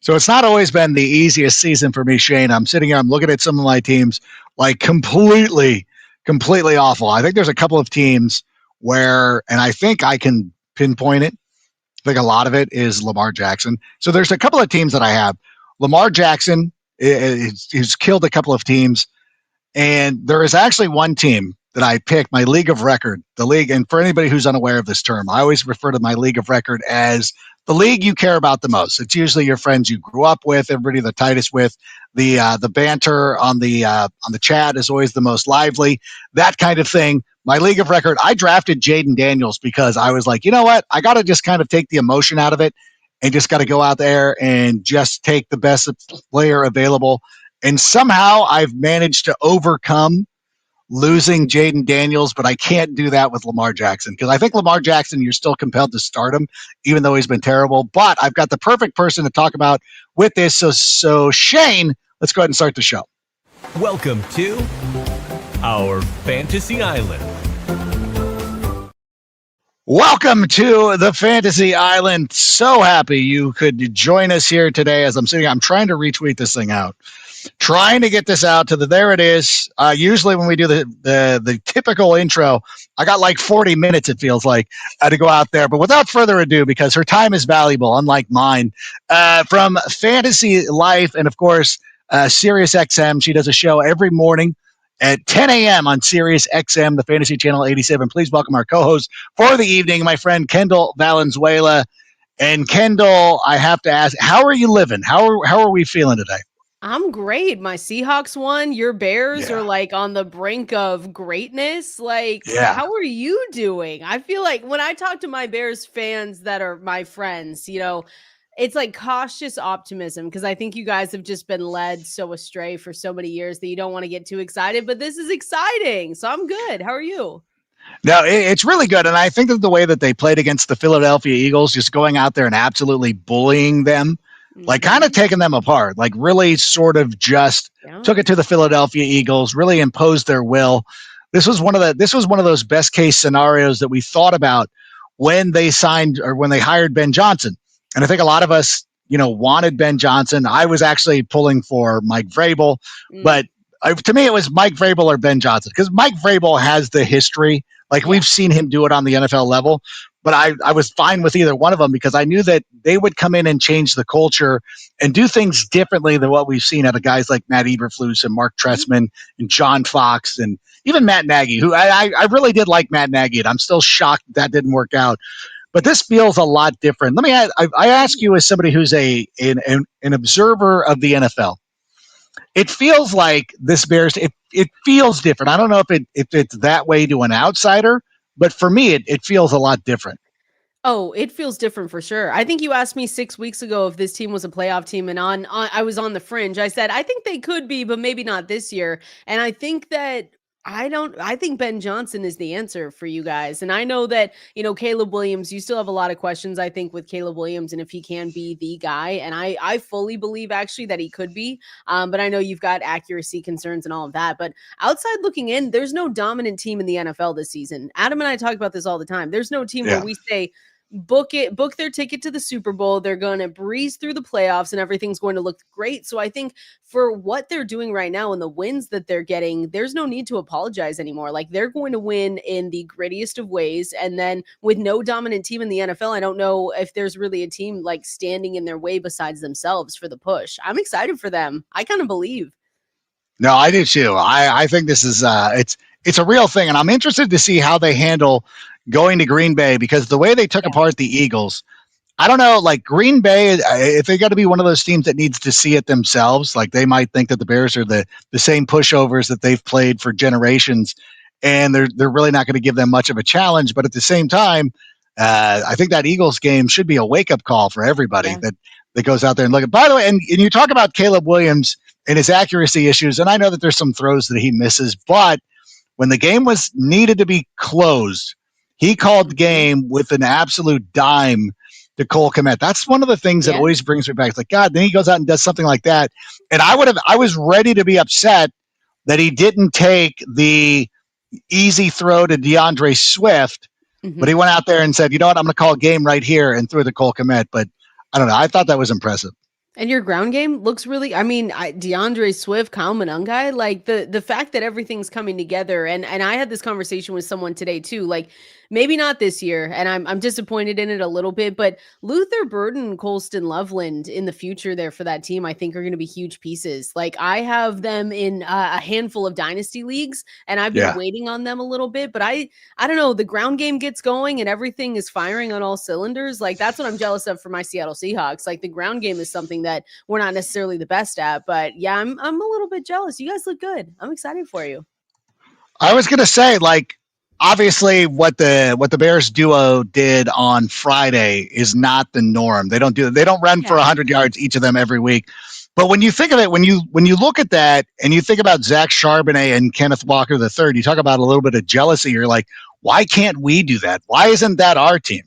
So it's not always been the easiest season for me, Shane. I'm sitting here, I'm looking at some of my teams like completely awful. I think there's a couple of teams where, and I think I can pinpoint it. I think a lot of it is Lamar Jackson. So there's a couple of teams that I have. Lamar Jackson he's killed a couple of teams. And there is actually one team that I picked, my league of record, the league. And for anybody who's unaware of this term, I always refer to my league of record as the league you care about the most. It's usually your friends you grew up with, everybody the tightest with. The banter on the chat is always the most lively, that kind of thing. My league of record, I drafted Jaden Daniels because I was like, you know what? I got to just kind of take the emotion out of it and just got to go out there and just take the best player available. And somehow I've managed to overcome losing Jaden Daniels, but I can't do that with Lamar Jackson because I think Lamar Jackson, you're still compelled to start him, even though he's been terrible. But I've got the perfect person to talk about with this. So Shane, let's go ahead and start the show. Welcome to our Fantasy Island. Welcome to the Fantasy Island. So happy you could join us here today as I'm trying to retweet this thing out. Trying to get this out to there it is. Usually when we do the typical intro, I got like 40 minutes, it feels like, to go out there. But without further ado, because her time is valuable, unlike mine, from Fantasy Life and, of course, Sirius XM. She does a show every morning at 10 a.m. on Sirius XM, the Fantasy Channel 87. Please welcome our co-host for the evening, my friend Kendall Valenzuela. And Kendall, I have to ask, how are you living? How are we feeling today? I'm great. My Seahawks won. Your Bears are like on the brink of greatness. How are you doing? I feel like when I talk to my Bears fans that are my friends, it's like cautious optimism because I think you guys have just been led so astray for so many years that you don't want to get too excited, but this is exciting. So I'm good. How are you? No, it's really good. And I think that the way that they played against the Philadelphia Eagles, just going out there and absolutely bullying them, like kind of taking them apart, like really sort of just took it to the Philadelphia Eagles, really imposed their will. This was one of those best case scenarios that we thought about when they signed or when they hired Ben Johnson. And I think a lot of us, wanted Ben Johnson. I was actually pulling for Mike Vrabel, but to me, it was Mike Vrabel or Ben Johnson because Mike Vrabel has the history. We've seen him do it on the NFL level. But I was fine with either one of them because I knew that they would come in and change the culture and do things differently than what we've seen out of guys like Matt Eberflus and Mark Trestman and John Fox and even Matt Nagy, who I really did like Matt Nagy, and I'm still shocked that didn't work out. But this feels a lot different. Let me I ask you as somebody who's an observer of the NFL. It feels like this Bears, it feels different. I don't know if it's that way to an outsider, but for me, it feels a lot different. Oh, it feels different for sure. I think you asked me 6 weeks ago if this team was a playoff team, and I was on the fringe. I said, I think they could be, but maybe not this year. And I think that I think Ben Johnson is the answer for you guys. And I know that, Caleb Williams, you still have a lot of questions, I think, with Caleb Williams and if he can be the guy. And I fully believe actually that he could be. But I know you've got accuracy concerns and all of that. But outside looking in, there's no dominant team in the NFL this season. Adam and I talk about this all the time. There's no team where we say, book their ticket to the Super Bowl. They're going to breeze through the playoffs and everything's going to look great. So I think for what they're doing right now and the wins that they're getting, there's no need to apologize anymore. Like they're going to win in the grittiest of ways. And then with no dominant team in the NFL, I don't know if there's really a team like standing in their way besides themselves for the push. I'm excited for them. I kind of believe. No, I do too. I think this is it's a real thing. And I'm interested to see how they handle going to Green Bay because the way they took apart the Eagles, I don't know, like Green Bay, if they got to be one of those teams that needs to see it themselves, like they might think that the Bears are the same pushovers that they've played for generations, and they're really not going to give them much of a challenge. But at the same time, I think that Eagles game should be a wake-up call for everybody that goes out there and look at. By the way, and you talk about Caleb Williams and his accuracy issues, and I know that there's some throws that he misses, but when the game was needed to be closed, he called the game with an absolute dime to Cole Kmet. That's one of the things that always brings me back. It's like, God, then he goes out and does something like that. And I was ready to be upset that he didn't take the easy throw to DeAndre Swift, but he went out there and said, you know what, I'm going to call a game right here and threw it to Cole Kmet. But I don't know. I thought that was impressive. And your ground game looks really, I mean, DeAndre Swift, Kyle Monangai, like the fact that everything's coming together. And I had this conversation with someone today too, like maybe not this year, and I'm disappointed in it a little bit, but Luther Burden, Colston Loveland in the future there for that team, I think are going to be huge pieces. Like I have them in a handful of dynasty leagues, and I've been Yeah. waiting on them a little bit, but I don't know, the ground game gets going and everything is firing on all cylinders. Like that's what I'm jealous of for my Seattle Seahawks. Like the ground game is something that we're not necessarily the best at, but yeah, I'm a little bit jealous. You guys look good. I'm excited for you. I was gonna say, like, obviously what the Bears duo did on Friday is not the norm. They don't run for Yeah. 100 yards each of them every week. But when you think of it, when you look at that and you think about Zach Charbonnet and Kenneth Walker the third, you talk about a little bit of jealousy. You're like, why can't we do that? Why isn't that our team?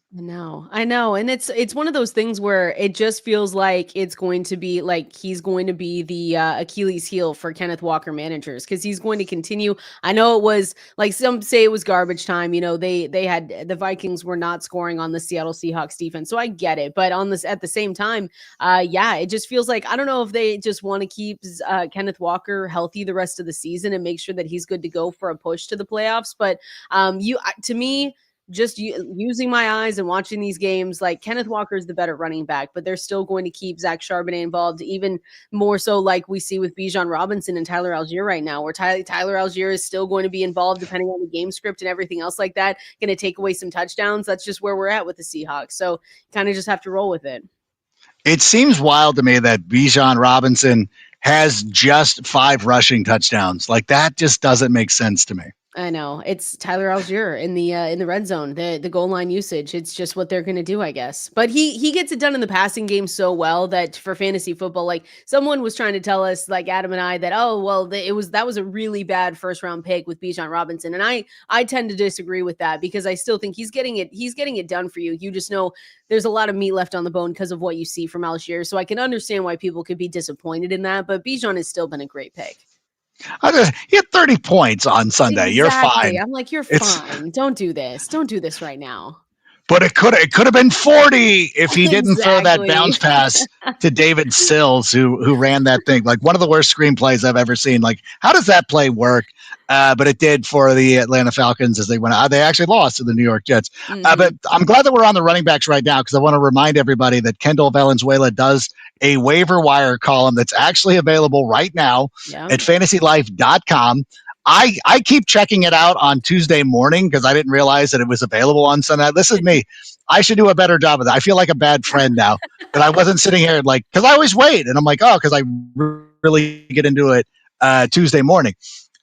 I know, and it's one of those things where it just feels like it's going to be like he's going to be the Achilles heel for Kenneth Walker managers because he's going to continue. I know it was like some say it was garbage time. You know, they had the Vikings were not scoring on the Seattle Seahawks defense, so I get it. But on this at the same time, yeah, it just feels like I don't know if they just want to keep Kenneth Walker healthy the rest of the season and make sure that he's good to go for a push to the playoffs. But to me just using my eyes and watching these games, like Kenneth Walker is the better running back, but they're still going to keep Zach Charbonnet involved, even more so like we see with Bijan Robinson and Tyler Algier right now, where Tyler Algier is still going to be involved depending on the game script and everything else like that, going to take away some touchdowns. That's just where we're at with the Seahawks. So kind of just have to roll with it. It seems wild to me that Bijan Robinson has just 5 rushing touchdowns. Like that just doesn't make sense to me. I know. It's Tyler Algier in the red zone, the goal line usage. It's just what they're going to do, I guess. But he gets it done in the passing game so well that for fantasy football, like someone was trying to tell us, like Adam and I, that that was a really bad first round pick with Bijan Robinson, and I tend to disagree with that because I still think he's getting it done for you. You just know there's a lot of meat left on the bone because of what you see from Algier, so I can understand why people could be disappointed in that. But Bijan has still been a great pick. He had 30 points on Sunday. You're Exactly. fine. I'm like, you're It's fine. Don't do this. Don't do this right now. But it could have been 40 if he didn't throw that Exactly. bounce pass to David Sills, who ran that thing. Like one of the worst screenplays I've ever seen. Like, how does that play work? But it did for the Atlanta Falcons as they went out. They actually lost to the New York Jets. But I'm glad that we're on the running backs right now because I want to remind everybody that Kendall Valenzuela does a waiver wire column that's actually available right now Yeah. at fantasylife.com. I keep checking it out on Tuesday morning because I didn't realize that it was available on Sunday. This is me. I should do a better job of that. I feel like a bad friend now that I wasn't sitting here like because I always wait and I'm like, oh, because I really get into it Tuesday morning.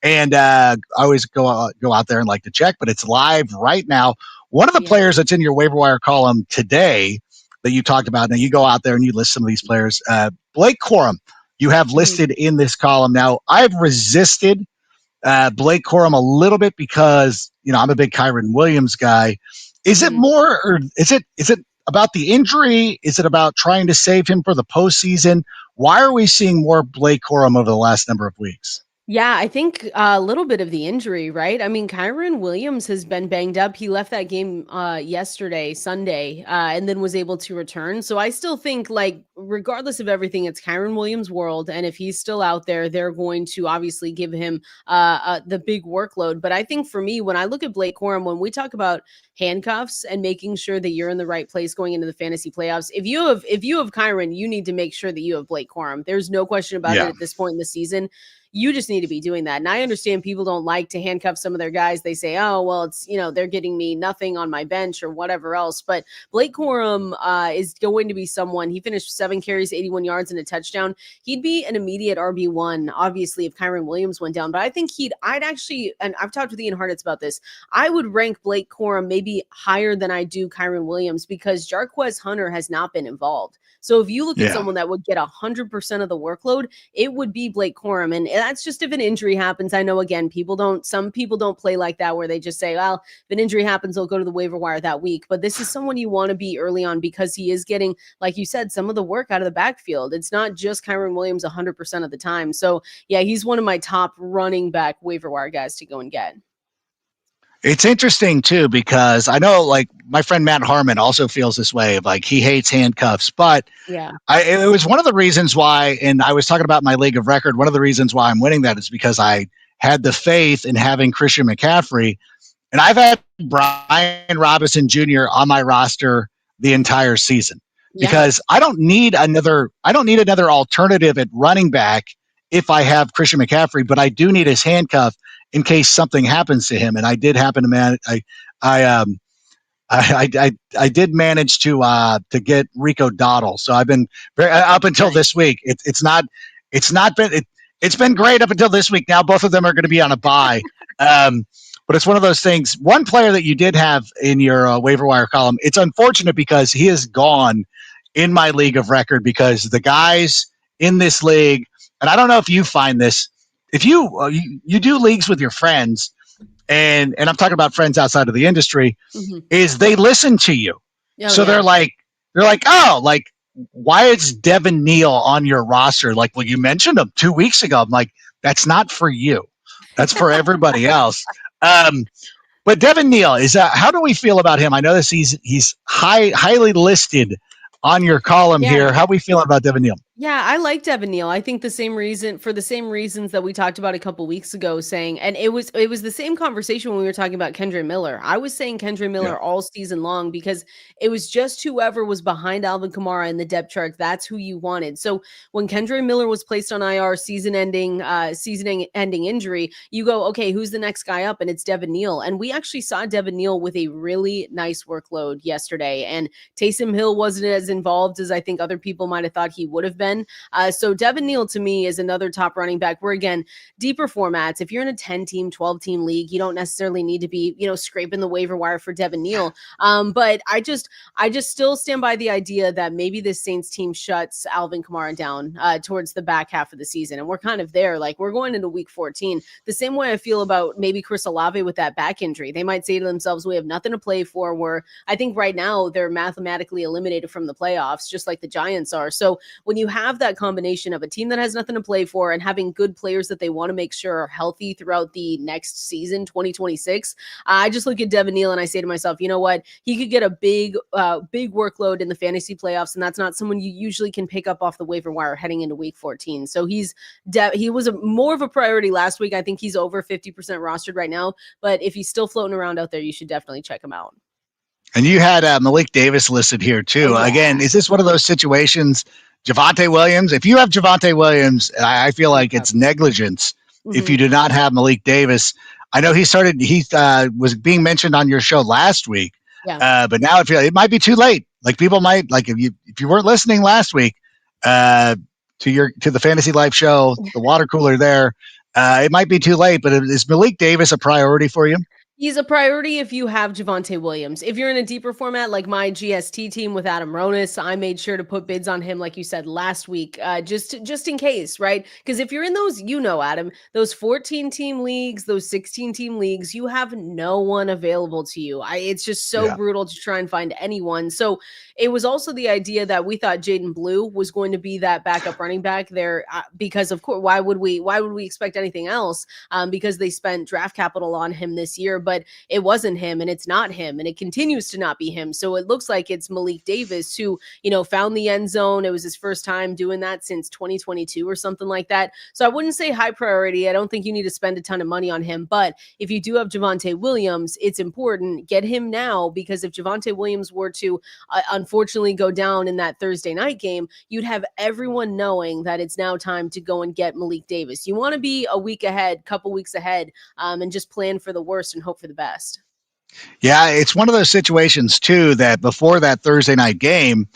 And I always go out there and like to check, but it's live right now. One of the players that's in your waiver wire column today that you talked about, now you go out there and you list some of these players. Blake Corum, you have listed in this column. Now, I've resisted Blake Corum a little bit because I'm a big Kyron Williams guy. Is it more, or is it about the injury? Is it about trying to save him for the postseason? Why are we seeing more Blake Corum over the last number of weeks? Yeah, I think a little bit of the injury, right? I mean, Kyron Williams has been banged up. He left that game yesterday, Sunday, and then was able to return. So I still think, like, regardless of everything, it's Kyron Williams' world. And if he's still out there, they're going to obviously give him the big workload. But I think for me, when I look at Blake Corum, when we talk about handcuffs and making sure that you're in the right place going into the fantasy playoffs, if you have Kyron, you need to make sure that you have Blake Corum. There's no question about it at this point in the season. You just need to be doing that. And I understand people don't like to handcuff some of their guys. They say, oh, well, it's, they're getting me nothing on my bench or whatever else. But Blake Corum is going to be someone. He finished 7 carries, 81 yards and a touchdown. He'd be an immediate RB1, obviously, if Kyron Williams went down. But I think I'd actually, and I've talked with Ian Hartitz about this, I would rank Blake Corum maybe higher than I do Kyron Williams because Jarquez Hunter has not been involved. So if you look at someone that would get 100% of the workload, it would be Blake Corum. And that's just if an injury happens. I know, again, some people don't play like that where they just say, well, if an injury happens, they'll go to the waiver wire that week. But this is someone you want to be early on because he is getting, like you said, some of the work out of the backfield. It's not just Kyron Williams 100% of the time. So, yeah, he's one of my top running back waiver wire guys to go and get. It's interesting too because I know like my friend Matt Harmon also feels this way of like he hates handcuffs, but Yeah. it was one of the reasons why, and I was talking about my league of record. One of the reasons why I'm winning that is because I had the faith in having Christian McCaffrey, and I've had Brian Robinson Jr. on my roster the entire season Yeah. because I don't need another alternative at running back if I have Christian McCaffrey, but I do need his handcuff in case something happens to him. And I did happen to I I did manage to get Rico Dottle. So I've been very, up until Nice. this week. It's not been it's been great up until this week. Now both of them are going to be on a bye. Um, but it's one of those things. One player that you did have in your waiver wire column. It's unfortunate because he is gone in my league of record because the guys in this league, and I don't know if you find this. If you do leagues with your friends, and I'm talking about friends outside of the industry, Mhm. is they listen to you. Oh, So yeah. they're like, oh, like why is Devin Neal on your roster? Like, well, you mentioned him 2 weeks ago. I'm like, that's not for you. That's for everybody else. Um, but Devin Neal is how do we feel about him? I notice he's highly listed on your column Yeah. here. How are we feeling about Devin Neal? Yeah, I like Devin Neal. I think the same reason for the same reasons that we talked about a couple weeks ago, saying, and it was the same conversation when we were talking about Kendra Miller. I was saying Kendra Yeah. Miller all season long because it was just whoever was behind Alvin Kamara in the depth chart. That's who you wanted. So when Kendra Miller was placed on IR, season ending injury, you go, okay, who's the next guy up? And it's Devin Neal. And we actually saw Devin Neal with a really nice workload yesterday. And Taysom Hill wasn't as involved as I think other people might have thought he would have been. So Devin Neal to me is another top running back where, again, deeper formats. If you're in a 10-team, 12-team league, you don't necessarily need to be, scraping the waiver wire for Devin Neal. But I just still stand by the idea that maybe this Saints team shuts Alvin Kamara down towards the back half of the season. And we're kind of there. Like we're going into week 14. The same way I feel about maybe Chris Olave with that back injury. They might say to themselves, we have nothing to play for. Where I think right now they're mathematically eliminated from the playoffs, just like the Giants are. So when you have that combination of a team that has nothing to play for and having good players that they want to make sure are healthy throughout the next season, 2026, I just look at Devin Neal and I say to myself, you know what? He could get a big workload in the fantasy playoffs, and that's not someone you usually can pick up off the waiver wire heading into week 14. So he was more of a priority last week. I think he's over 50% rostered right now, but if he's still floating around out there, you should definitely check him out. And you had Malik Davis listed here Oh too. yeah. Again, is this one of those situations? Javonte Williams. If you have Javonte Williams, I feel like Yep. it's negligence if Mhm. you do not have Malik Davis. I know he started. He was being mentioned on your show last week, Yeah. but now it might be too late. Like people might like if you weren't listening last week to the Fantasy Life show, the water cooler there. It might be too late. But is Malik Davis a priority for you? He's a priority if you have Javonte Williams. If you're in a deeper format like my GST team with Adam Ronis, I made sure to put bids on him, like you said last week, just in case, right? Because if you're in those, Adam, those 14-team leagues, those 16-team leagues, you have no one available to you. It's just so Yeah. brutal to try and find anyone. So it was also the idea that we thought Jaden Blue was going to be that backup running back there, because of course, why would we expect anything else? Because they spent draft capital on him this year. But it wasn't him and it's not him and it continues to not be him. So it looks like it's Malik Davis who, found the end zone. It was his first time doing that since 2022 or something like that. So I wouldn't say high priority. I don't think you need to spend a ton of money on him. But if you do have Javonte Williams, it's important. Get him now, because if Javonte Williams were to unfortunately go down in that Thursday night game, you'd have everyone knowing that it's now time to go and get Malik Davis. You want to be a week ahead, couple weeks ahead, and just plan for the worst and hope for the best. Yeah, it's one of those situations too that before that Thursday night game,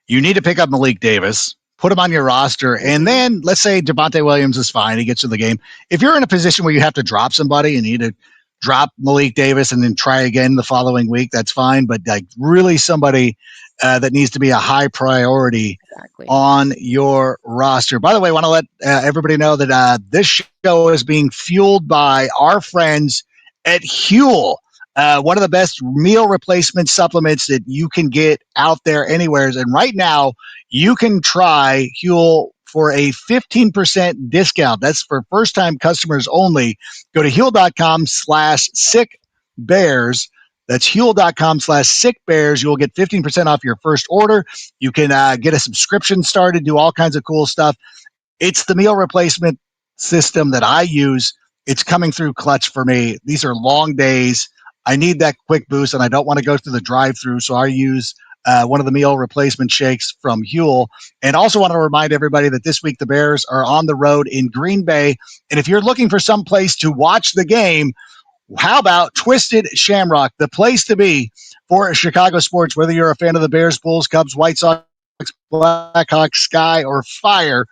you need to pick up Malik Davis, put him on your roster, and Mhm. then let's say Javonte Williams is fine, he gets to the game. If you're in a position where you have to drop somebody and you need to drop Malik Davis and then try again the following week, that's fine. But like really somebody that needs to be a high priority Exactly. on your roster. By the way, I want to let everybody know that this show is being fueled by our friends at Huel. One of the best meal replacement supplements that you can get out there anywhere. And right now, you can try Huel for a 15% discount. That's for first time customers only. Go to Huel.com/sick Bears. That's Huel.com/sickbears. You will get 15% off your first order. You can get a subscription started, do all kinds of cool stuff. It's the meal replacement system that I use. It's coming through clutch for me. These are long days. I need that quick boost, and I don't want to go through the drive-through, so I use one of the meal replacement shakes from Huel. And also want to remind everybody that this week the Bears are on the road in Green Bay. And if you're looking for some place to watch the game, how about Twisted Shamrock, the place to be for Chicago sports, whether you're a fan of the Bears, Bulls, Cubs, White Sox, Blackhawks, Sky, or Fire.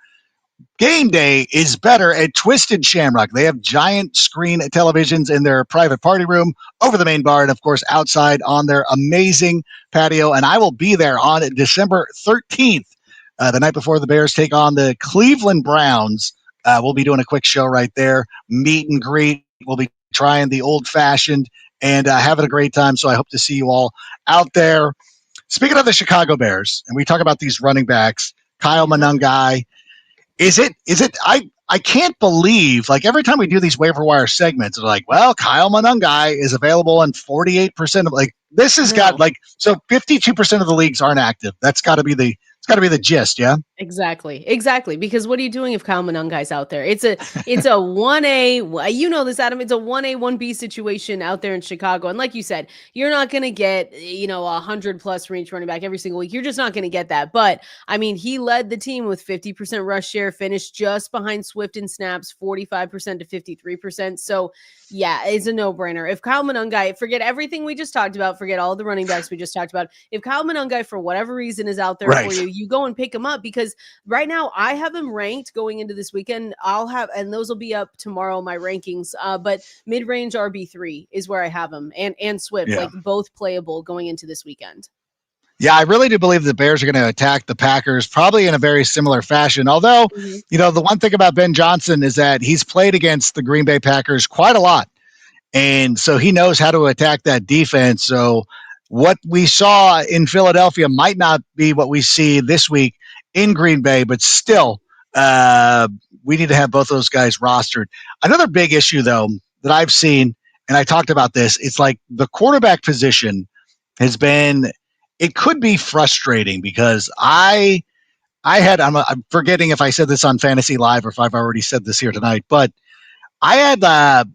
Game day is better at Twisted Shamrock. They have giant screen televisions in their private party room over the main bar and, of course, outside on their amazing patio. And I will be there on December 13th, the night before the Bears take on the Cleveland Browns. We'll be doing a quick show right there, meet and greet. We'll be trying the old-fashioned and having a great time. So I hope to see you all out there. Speaking of the Chicago Bears, and we talk about these running backs, Kyle Monangai, is it I can't believe, like, every time we do these waiver wire segments, they're like, well, Kyle Monangai is available on 48% of, like, this has got, like, so 52% of the leagues aren't active. It's got to be the gist, yeah? Exactly. Because what are you doing if Kyle Monangai's out there? It's a 1A, you know this, Adam. It's a 1A, 1B situation out there in Chicago. And like you said, you're not going to get, a 100+ range running back every single week. You're just not going to get that. But I mean, he led the team with 50% rush share, finished just behind Swift in snaps, 45% to 53%. So yeah, it's a no-brainer. If Kyle Monangai, forget everything we just talked about, forget all the running backs we just talked about. If Kyle Monangai, for whatever reason, is out there for you, you go and pick him up, because right now I have him ranked going into this weekend. And those will be up tomorrow, my rankings. But mid-range RB3 is where I have him, and Swift, like, both playable going into this weekend. Yeah, I really do believe the Bears are going to attack the Packers probably in a very similar fashion. Although, the one thing about Ben Johnson is that he's played against the Green Bay Packers quite a lot. And so he knows how to attack that defense. So what we saw in Philadelphia might not be what we see this week in Green Bay, but still, we need to have both those guys rostered. Another big issue, though, that I've seen, and I talked about this, it's like the quarterback position has been, it could be frustrating, because I'm forgetting if I said this on Fantasy Live or if I've already said this here tonight, but I had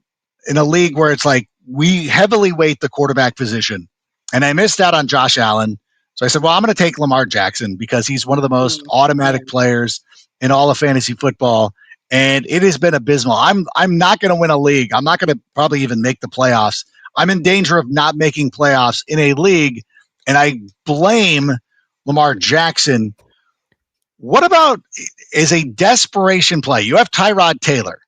in a league where it's like we heavily weight the quarterback position, and I missed out on Josh Allen. So I said, well, I'm going to take Lamar Jackson because he's one of the most automatic players in all of fantasy football, and it has been abysmal. I'm not going to win a league. I'm not going to probably even make the playoffs. I'm in danger of not making playoffs in a league, and I blame Lamar Jackson. What about is a desperation play? You have Tyrod Taylor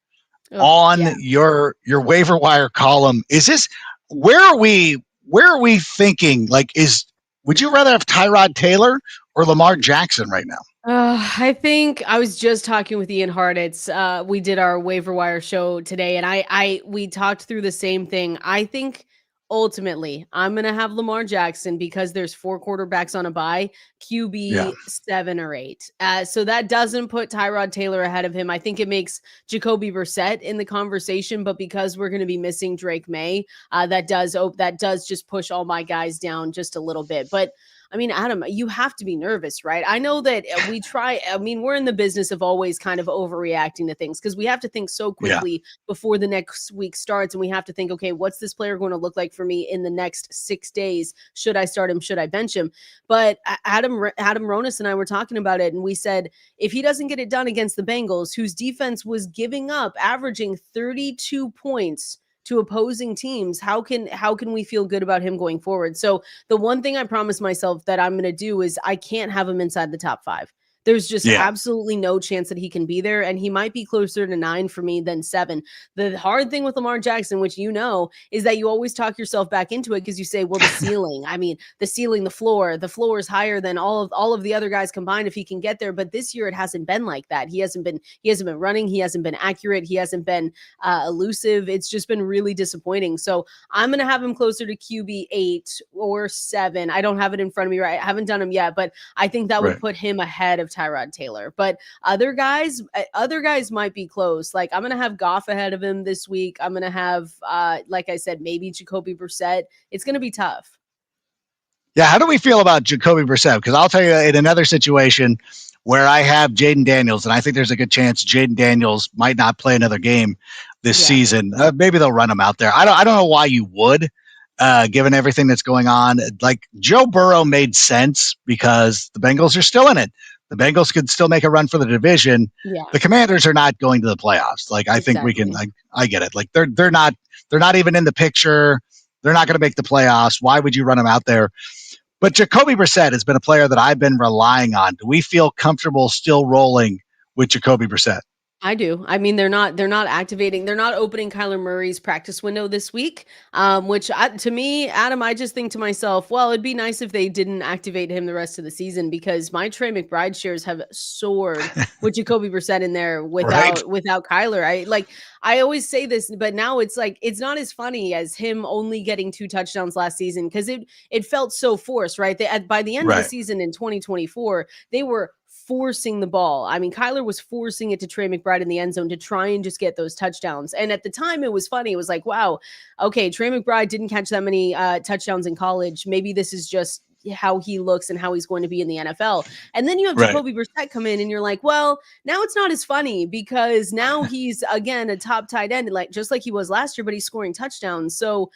your waiver wire column. Is this where are we thinking? Like, would you rather have Tyrod Taylor or Lamar Jackson right now? I think I was just talking with Ian Hartitz. We did our waiver wire show today, and we talked through the same thing. I think ultimately I'm going to have Lamar Jackson because there's 4 quarterbacks on a bye, QB 7 or 8. So that doesn't put Tyrod Taylor ahead of him. I think it makes Jacoby Brissett in the conversation, but because we're going to be missing Drake May, that does just push all my guys down just a little bit. But I mean, Adam, you have to be nervous, right? I know that we're in the business of always kind of overreacting to things because we have to think so quickly before the next week starts. And we have to think, okay, what's this player going to look like for me in the next 6 days? Should I start him? Should I bench him? But Adam Ronis and I were talking about it, and we said, if he doesn't get it done against the Bengals, whose defense was giving up, averaging 32 points to opposing teams, how can we feel good about him going forward? So the one thing I promised myself that I'm going to do is I can't have him inside the top 5. There's just absolutely no chance that he can be there. And he might be closer to 9 for me than 7. The hard thing with Lamar Jackson, which is that you always talk yourself back into it because you say, well, the ceiling, the floor is higher than all of the other guys combined if he can get there. But this year it hasn't been like that. He hasn't been running. He hasn't been accurate. He hasn't been elusive. It's just been really disappointing. So I'm going to have him closer to QB 8 or 7. I don't have it in front of me, right? I haven't done him yet, but I think that would put him ahead of of Tyrod Taylor. But other guys might be close. Like I'm going to have Goff ahead of him this week. I'm going to have, like I said, maybe Jacoby Brissett. It's going to be tough. Yeah, how do we feel about Jacoby Brissett? Because I'll tell you, in another situation where I have Jaden Daniels, and I think there's a good chance Jaden Daniels might not play another game this season. Maybe they'll run him out there. I don't know why you would, given everything that's going on. Like Joe Burrow made sense because the Bengals are still in it. The Bengals could still make a run for the division. Yeah. The Commanders are not going to the playoffs. Like I think we can. I get it. Like they're not even in the picture. They're not going to make the playoffs. Why would you run them out there? But Jacoby Brissett has been a player that I've been relying on. Do we feel comfortable still rolling with Jacoby Brissett? I do. I mean, they're not activating, they're not opening Kyler Murray's practice window this week, which to me, Adam, I just think to myself, well, it'd be nice if they didn't activate him the rest of the season because my Trey McBride shares have soared with Jacoby Brissett in there without Kyler. I always say this, but now it's like, it's not as funny as him only getting 2 touchdowns last season because it felt so forced, right? By the end of the season in 2024, they were forcing the ball. I mean, Kyler was forcing it to Trey McBride in the end zone to try and just get those touchdowns. And at the time, it was funny. It was like, wow, okay, Trey McBride didn't catch that many touchdowns in college. Maybe this is just how he looks and how he's going to be in the NFL. And then you have Jacoby Brissett come in and you're like, well, now it's not as funny because now he's, again, a top tight end, like just like he was last year, but he's scoring touchdowns. So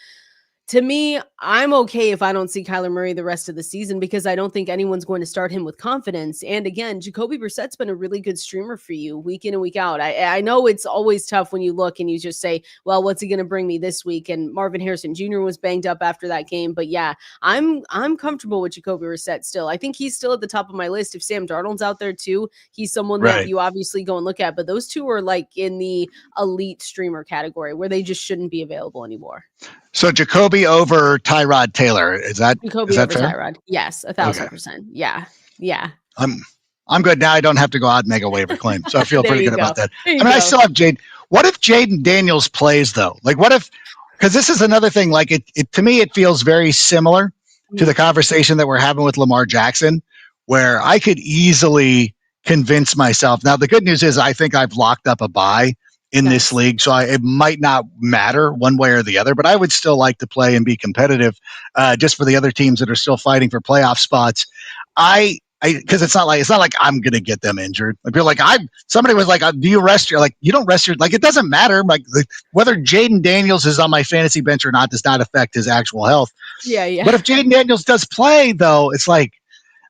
to me, I'm okay if I don't see Kyler Murray the rest of the season because I don't think anyone's going to start him with confidence. And again, Jacoby Brissett's been a really good streamer for you week in and week out. I know it's always tough when you look and you just say, well, what's he going to bring me this week? And Marvin Harrison Jr. was banged up after that game. But yeah, I'm comfortable with Jacoby Brissett still. I think he's still at the top of my list. If Sam Darnold's out there too, he's someone that you obviously go and look at. But those two are like in the elite streamer category where they just shouldn't be available anymore. So Jacoby over Tyrod Taylor. Is that Jacoby over fair? Tyrod? Yes, 1,000%. Yeah. I'm good now. I don't have to go out and make a waiver claim, so I feel pretty good about that. I still have Jade. What if Jaden Daniels plays though? Like, what if? Because this is another thing. Like, it to me, it feels very similar to the conversation that we're having with Lamar Jackson, where I could easily convince myself. Now, the good news is I think I've locked up a bye in this league. So it might not matter one way or the other, but I would still like to play and be competitive just for the other teams that are still fighting for playoff spots. Because it's not like I'm going to get them injured. I feel like somebody was like, do you rest your, like, you don't rest your, like, it doesn't matter. Like whether Jaden Daniels is on my fantasy bench or not does not affect his actual health. Yeah. But if Jaden Daniels does play though, it's like,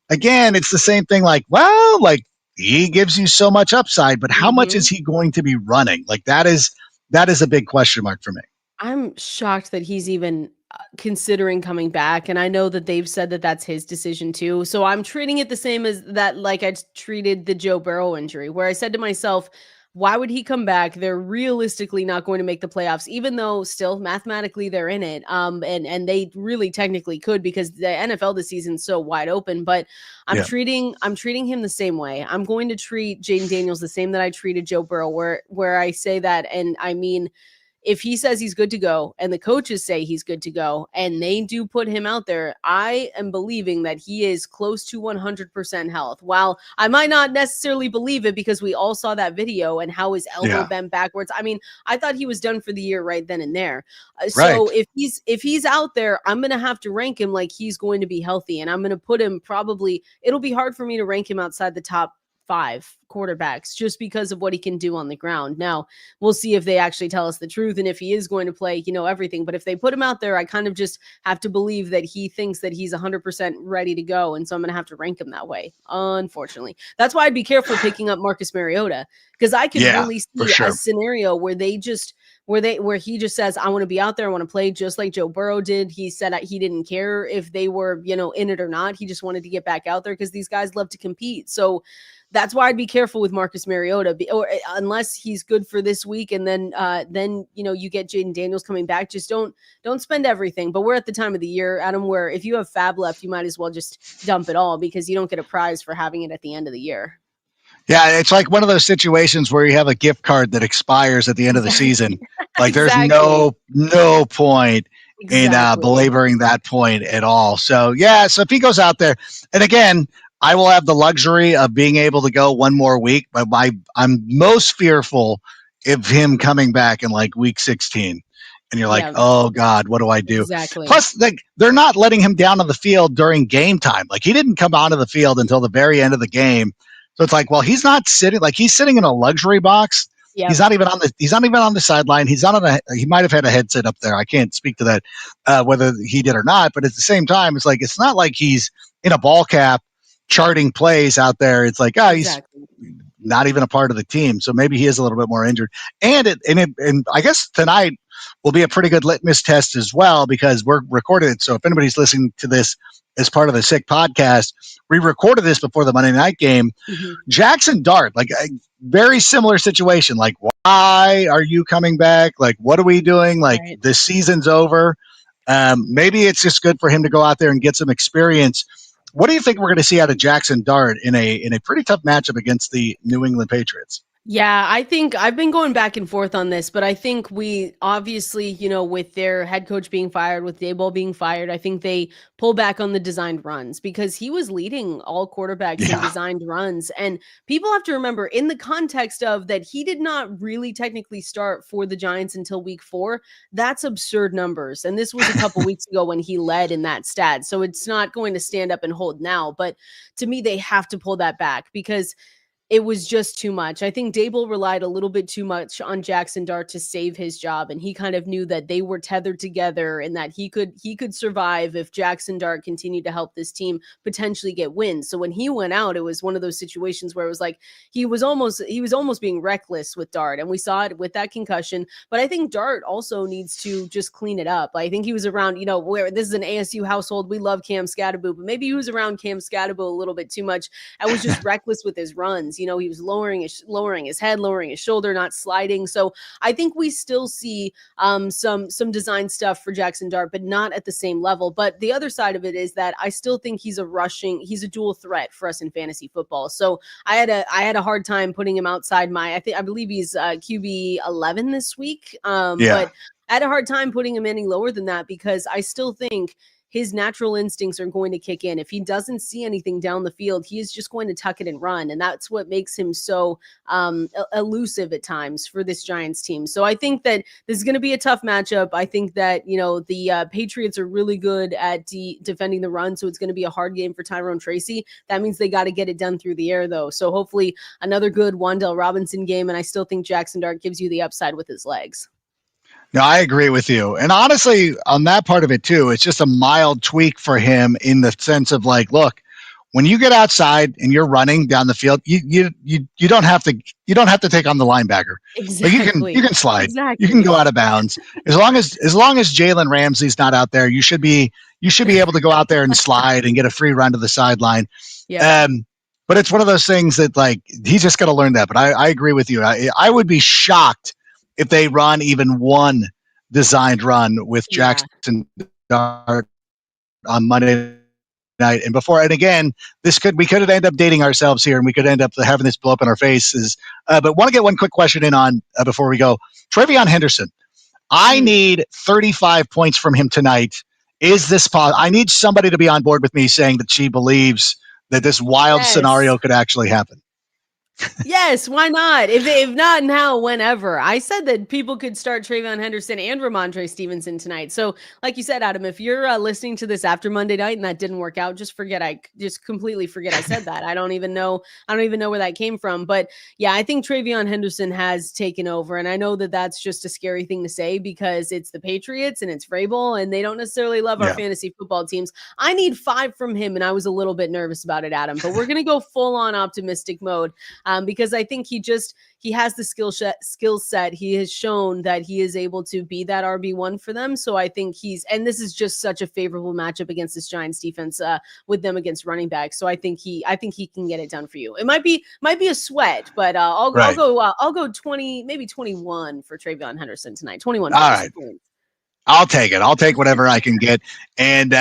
again, it's the same thing. Like, well, like, he gives you so much upside, but how much is he going to be running? Like that is a big question mark for me. I'm shocked that he's even considering coming back. And I know that they've said that that's his decision too. So I'm treating it the same as that, like I treated the Joe Burrow injury, where I said to myself, why would he come back? They're realistically not going to make the playoffs, even though still mathematically they're in it. And they really technically could because the NFL this season's so wide open. But I'm treating him the same way. I'm going to treat Jaden Daniels the same that I treated Joe Burrow, where I say that, and I mean, if he says he's good to go and the coaches say he's good to go and they do put him out there, I am believing that he is close to 100% health. While I might not necessarily believe it because we all saw that video and how his elbow bent backwards. I mean, I thought he was done for the year right then and there. So if he's out there, I'm going to have to rank him like he's going to be healthy. And I'm going to put him it'll be hard for me to rank him outside the top 5 quarterbacks just because of what he can do on the ground. Now we'll see if they actually tell us the truth and if he is going to play, everything. But if they put him out there, I kind of just have to believe that he thinks that he's 100% ready to go. And so I'm going to have to rank him that way. Unfortunately, that's why I'd be careful picking up Marcus Mariota because I could really see a scenario where he just says, I want to be out there. I want to play just like Joe Burrow did. He said he didn't care if they were, in it or not. He just wanted to get back out there because these guys love to compete. So that's why I'd be careful with Marcus Mariota, or unless he's good for this week, and then you get Jaden Daniels coming back. Just don't spend everything. But we're at the time of the year, Adam, where if you have fab left, you might as well just dump it all because you don't get a prize for having it at the end of the year. Yeah, it's like one of those situations where you have a gift card that expires at the end of the season. Like there's no point in belaboring that point at all. So, so if he goes out there, and again, I will have the luxury of being able to go one more week, but I'm most fearful of him coming back in like week 16. And you're like, Yeah, oh God, what do I do? exactly. Plus, like, they're not letting him down on the field during game time. Like, he didn't come onto the field until the very end of the game. So it's like, well, he's not sitting, like, he's sitting in a luxury box. Yep, He's not even on the sideline. He might have had a headset up there. I can't speak to that, whether he did or not. But at the same time, it's like, it's not like he's in a ball cap charting plays out there. It's like, he's exactly. not even a part of the team. So maybe he is a little bit more injured. And I guess tonight will be a pretty good litmus test as well, because we're recording it. So if anybody's listening to this as part of the Sick podcast, we recorded this before the Monday night game. Hmm. Jackson Dart, like a very similar situation. Like, why are you coming back? Like, what are we doing? Like, Right. the season's over. Maybe it's just good for him to go out there and get some experience. What do you think we're going to see out of Jackson Dart in a pretty tough matchup against the New England Patriots? Yeah, I think I've been going back and forth on this, but I think we obviously, with their head coach being fired, with Daboll being fired, I think they pull back on the designed runs because he was leading all quarterbacks in Yeah, designed runs. And people have to remember, in the context of that, he did not really technically start for the Giants until week 4. That's absurd numbers. And this was a couple weeks ago when he led in that stat. So it's not going to stand up and hold now. But to me, they have to pull that back because it was just too much. I think Daboll relied a little bit too much on Jackson Dart to save his job, and he kind of knew that they were tethered together and that he could survive if Jackson Dart continued to help this team potentially get wins. So when he went out, it was one of those situations where it was like he was almost being reckless with Dart, and we saw it with that concussion. But I think Dart also needs to just clean it up. I think he was around, where this is an ASU household. We love Cam Scatterbo, but maybe he was around Cam Scatterbo a little bit too much. I was just reckless with his runs. He was lowering his head, lowering his shoulder, not sliding. So I think we still see some design stuff for Jackson Dart, but not at the same level. But the other side of it is that I still think he's a dual threat for us in fantasy football. So I had a hard time putting him outside I believe he's QB 11 this week. yeah. But I had a hard time putting him any lower than that because I still think his natural instincts are going to kick in. If he doesn't see anything down the field, he is just going to tuck it and run. And that's what makes him so elusive at times for this Giants team. So I think that this is going to be a tough matchup. I think that, the Patriots are really good at defending the run. So it's going to be a hard game for Tyrone Tracy. That means they got to get it done through the air, though. So hopefully another good Wan'Dale Robinson game. And I still think Jackson Dart gives you the upside with his legs. No, I agree with you. And honestly, on that part of it too, it's just a mild tweak for him in the sense of like, look, when you get outside and you're running down the field, you don't have to take on the linebacker. Like Exactly. you can slide. You can Exactly. go out of bounds. As long as Jalen Ramsey's not out there, you should be able to go out there and slide and get a free run to the sideline. Yeah. But it's one of those things that like he's just got to learn that. But I agree with you. I would be shocked if they run even one designed run with Yeah. Jackson Dart on Monday night. And again, we could end up dating ourselves here, and we could end up having this blow up in our faces. But want to get one quick question in on before we go. Trevion Henderson, I need 35 points from him tonight. Is this possible? I need somebody to be on board with me saying that she believes that this wild Yes. scenario could actually happen. Yes, why not? If not now, whenever. I said that people could start Trayvon Henderson and Ramondre Stevenson tonight. So, like you said, Adam, if you're listening to this after Monday night and that didn't work out, just completely forget I said that. I don't even know where that came from. But yeah, I think Trayvon Henderson has taken over, and I know that that's just a scary thing to say because it's the Patriots and it's Vrabel, and they don't necessarily love our Yeah. fantasy football teams. I need 5 from him, and I was a little bit nervous about it, Adam. But we're gonna go full on optimistic mode. Because I think he has the skill set. He has shown that he is able to be that RB1 for them. So I think and this is just such a favorable matchup against this Giants defense with them against running backs. So I think he can get it done for you. It might be a sweat, but I'll go 20, maybe 21 for Trayvon Henderson tonight. 21 All fantasy right. points. I'll take it. I'll take whatever I can get. And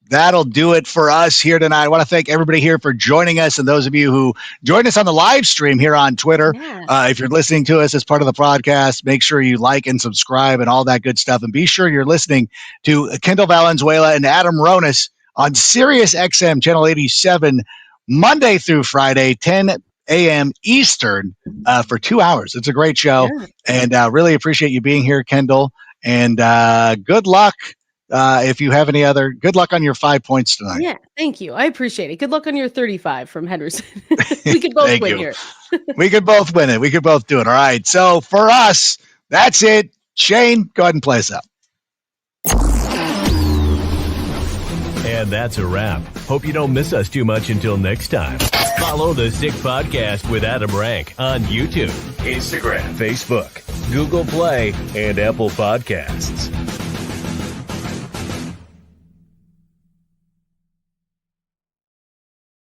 that'll do it for us here tonight. I want to thank everybody here for joining us and those of you who joined us on the live stream here on Twitter. Yeah. If you're listening to us as part of the podcast, make sure you like and subscribe and all that good stuff. And be sure you're listening to Kendall Valenzuela and Adam Ronis on Sirius XM Channel 87 Monday through Friday, 10 a.m. Eastern, for 2 hours. It's a great show, and really appreciate you being here, Kendall. And good luck. If you have any other, good luck on your 5 points tonight. Yeah, thank you. I appreciate it. Good luck on your 35 from Henderson. We could both win here. We could both win it. We could both do it. All right. So for us, that's it. Shane, go ahead and play us out. And that's a wrap. Hope you don't miss us too much until next time. Follow the Sick Podcast with Adam Rank on YouTube, Instagram, Facebook, Google Play, and Apple Podcasts.